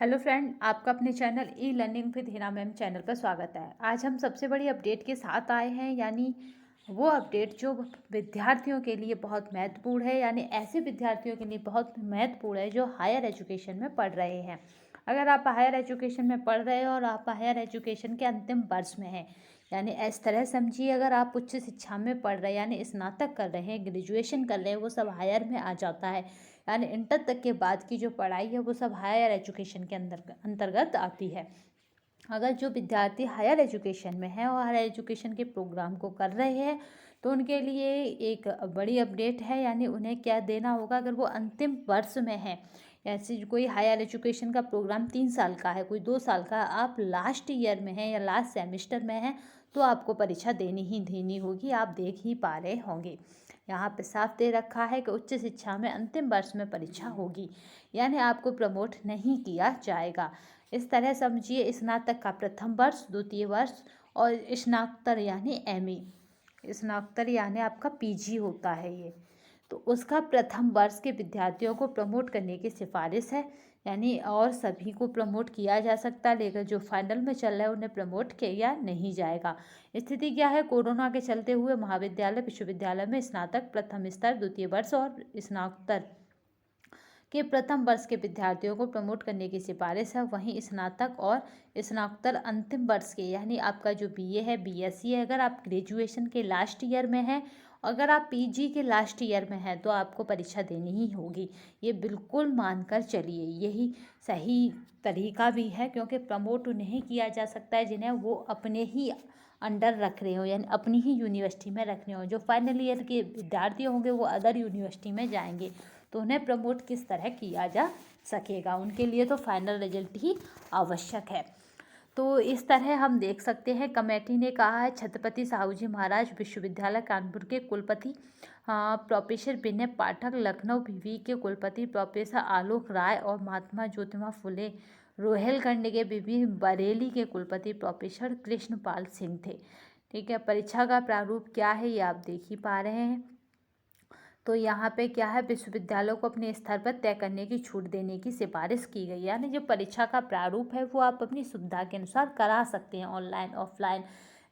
Hello friend, आपका अपने channel e learning with Hina ma'am channel पर स्वागत है। आज हम सबसे बड़ी अपडेट के साथ आए हैं, यानी वो अपडेट जो विद्यार्थियों के लिए बहुत महत्वपूर्ण है, यानी ऐसे विद्यार्थियों के लिए बहुत महत्वपूर्ण है जो हायर एजुकेशन में पढ़ रहे हैं। अगर आप हायर एजुकेशन में पढ़ रहे हो और आप हायर एजुकेशन के अंतिम वर्ष में हैं, यानी इस तरह समझिए, अगर आप उच्च शिक्षा में पढ़ रहे हैं यानी स्नातक कर रहे हैं, ग्रेजुएशन कर रहे हैं, वो सब हायर में आ जाता है। यानी इंटर तक के बाद की जो पढ़ाई है वो सब हायर एजुकेशन के अंतर्गत आती है। अगर जो विद्यार्थी हायर एजुकेशन में है और हायर एजुकेशन के प्रोग्राम को कर रहे हैं तो उनके लिए एक बड़ी अपडेट है, यानी उन्हें क्या देना होगा। अगर वो अंतिम वर्ष में है, ऐसे कोई हायर एजुकेशन का प्रोग्राम 3 साल का है, कोई 2 साल का, आप लास्ट ईयर में हैं या लास्ट सेमेस्टर में हैं, तो आपको परीक्षा देनी होगी। आप देख ही पा रहे होंगे, यहाँ पे साफ दे रखा है कि उच्च शिक्षा में अंतिम वर्ष में परीक्षा होगी, यानी आपको प्रमोट नहीं किया जाएगा। इस तरह समझिए, स्नातक का प्रथम वर्ष, द्वितीय वर्ष और स्नातक यानी एमए, स्नातक यानी आपका पीजी होता है ये, तो उसका प्रथम वर्ष के विद्यार्थियों को प्रमोट करने की सिफारिश है। यानी और सभी को प्रमोट किया जा सकता है, लेकिन जो फाइनल में चल रहा है उन्हें प्रमोट किया नहीं जाएगा। स्थिति क्या है, कोरोना के चलते हुए महाविद्यालय विश्वविद्यालय में स्नातक प्रथम स्तर, द्वितीय वर्ष और स्नातक के प्रथम वर्ष के विद्यार्थियों को प्रमोट करने की सिफारिश है। वहीं स्नातक और स्नातकोत्तर अंतिम वर्ष के, यानी आपका जो बीए है, बीएससी है, अगर आप ग्रेजुएशन के लास्ट ईयर में हैं, अगर आप पीजी के लास्ट ईयर में हैं, तो आपको परीक्षा देनी ही होगी। ये बिल्कुल मानकर चलिए, यही सही तरीका भी है, क्योंकि प्रमोट नहीं किया जा सकता है जिन्हें वो अपने ही अंडर रख रहे हो, यानी अपनी ही यूनिवर्सिटी में रख रहे हो। जो फाइनल ईयर के विद्यार्थी होंगे वो अदर यूनिवर्सिटी में जाएंगे, तो उन्हें प्रमोट किस तरह किया जा सकेगा, उनके लिए तो फाइनल रिजल्ट ही आवश्यक है। तो इस तरह हम देख सकते हैं, कमेटी ने कहा है छत्रपति साहू जी महाराज विश्वविद्यालय कानपुर के कुलपति प्रोफेसर विनय पाठक, लखनऊ विवि के कुलपति प्रोफेसर आलोक राय और महात्मा ज्योतिबा फुले रोहिलखंड के विवि बरेली के कुलपति प्रोफेसर कृष्णपाल सिंह थे। ठीक है, परीक्षा का प्रारूप क्या है ये आप देख ही पा रहे हैं। तो यहाँ पे क्या है, विश्वविद्यालयों को अपने स्तर पर तय करने की छूट देने की सिफारिश की गई है। यानी जो परीक्षा का प्रारूप है वो आप अपनी सुविधा के अनुसार करा सकते हैं, ऑनलाइन ऑफलाइन,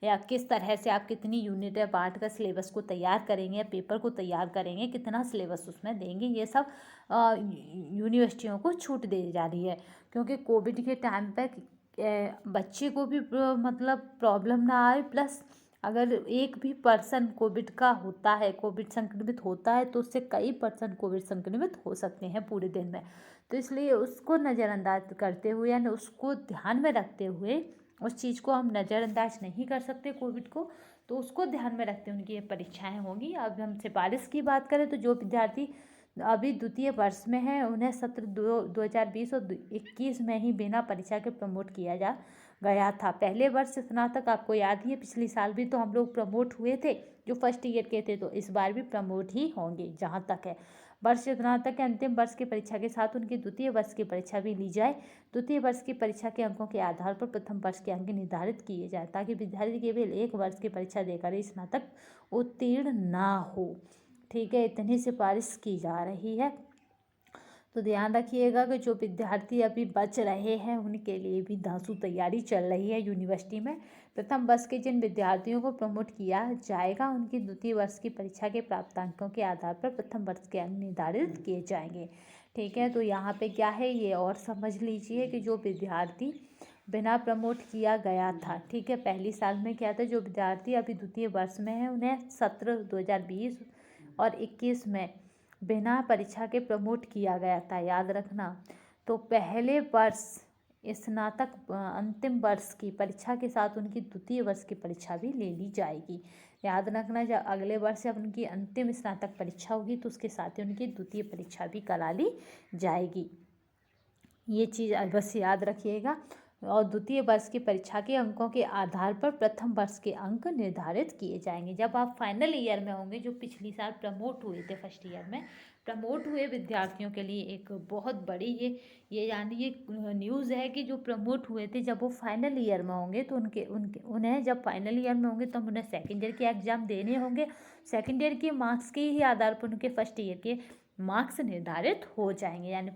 या किस तरह से आप कितनी यूनिट बांट कर सिलेबस को तैयार करेंगे, पेपर को तैयार करेंगे, कितना सिलेबस उसमें देंगे, ये सब यूनिवर्सिटियों को छूट दी जा रही है। क्योंकि कोविड के टाइम पर बच्चे को भी मतलब प्रॉब्लम ना आए, प्लस अगर एक भी पर्सन कोविड का होता है, कोविड संक्रमित होता है, तो उससे कई पर्सन कोविड संक्रमित हो सकते हैं पूरे दिन में। तो इसलिए उसको नज़रअंदाज करते हुए, यानी उसको ध्यान में रखते हुए, उस चीज़ को हम नज़रअंदाज नहीं कर सकते कोविड को, तो उसको ध्यान में रखते हुए उनकी ये परीक्षाएँ होंगी। अब हम सिफारिश की बात करें तो जो विद्यार्थी अभी द्वितीय वर्ष में है उन्हें सत्र 2020 और 21 में ही बिना परीक्षा के प्रमोट किया जा गया था। पहले वर्ष स्नातक आपको याद ही है, पिछली साल भी तो हम लोग प्रमोट हुए थे जो फर्स्ट ईयर के थे, तो इस बार भी प्रमोट ही होंगे जहाँ तक है। वर्ष स्नातक के अंतिम वर्ष की परीक्षा के साथ उनकी द्वितीय वर्ष की परीक्षा भी ली जाए। द्वितीय वर्ष की परीक्षा के अंकों के आधार पर प्रथम वर्ष के अंक निर्धारित किए जाए, ताकि विद्यार्थी केवल एक वर्ष की परीक्षा देकर ही स्नातक उत्तीर्ण ना हो। ठीक है, इतनी सिफारिश की जा रही है। तो ध्यान रखिएगा कि जो विद्यार्थी अभी बच रहे हैं उनके लिए भी धांसू तैयारी चल रही है यूनिवर्सिटी में। प्रथम वर्ष के जिन विद्यार्थियों को प्रमोट किया जाएगा उनकी द्वितीय वर्ष की परीक्षा के प्राप्तांकों के आधार पर प्रथम वर्ष के अंक निर्धारित किए जाएंगे। ठीक है, तो यहाँ पे क्या है ये और समझ लीजिए कि जो विद्यार्थी बिना प्रमोट किया गया था, ठीक है, पहली साल में क्या था, जो विद्यार्थी अभी द्वितीय वर्ष में है उन्हें सत्र 2020 और 21 में बिना परीक्षा के प्रमोट किया गया था, याद रखना। तो पहले वर्ष स्नातक अंतिम वर्ष की परीक्षा के साथ उनकी द्वितीय वर्ष की परीक्षा भी ले ली जाएगी। याद रखना, जब अगले वर्ष जब उनकी अंतिम स्नातक परीक्षा होगी तो उसके साथ ही उनकी द्वितीय परीक्षा भी करा ली जाएगी। ये चीज़ बस याद रखिएगा। और द्वितीय वर्ष की परीक्षा के अंकों के आधार पर प्रथम वर्ष के अंक निर्धारित किए जाएंगे। जब आप फाइनल ईयर में होंगे, जो पिछली साल प्रमोट हुए थे, फर्स्ट ईयर में प्रमोट हुए विद्यार्थियों के लिए एक बहुत बड़ी ये यानी ये न्यूज़ है कि जो प्रमोट हुए थे जब वो फाइनल ईयर में होंगे तो उनके उनके उन्हें जब फाइनल ईयर में होंगे तो उन्हें सेकेंड ईयर के एग्ज़ाम देने होंगे। सेकेंड ईयर के मार्क्स के ही आधार पर उनके फर्स्ट ईयर के मार्क्स निर्धारित हो जाएंगे। यानी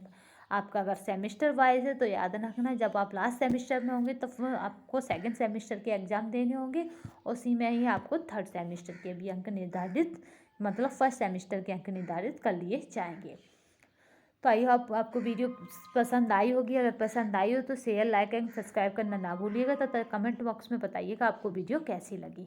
आपका अगर सेमेस्टर वाइज है तो याद रखना, जब आप लास्ट सेमेस्टर में होंगे तो फिर आपको सेकंड सेमेस्टर के एग्ज़ाम देने होंगे, उसी में ही आपको थर्ड सेमेस्टर के भी अंक निर्धारित, मतलब फर्स्ट सेमेस्टर के अंक निर्धारित कर लिए जाएंगे। तो आई होप आपको वीडियो पसंद आई होगी। अगर पसंद आई हो तो शेयर, लाइक एंड सब्सक्राइब करना ना भूलिएगा। तथा कमेंट बॉक्स में बताइएगा आपको वीडियो कैसी लगी।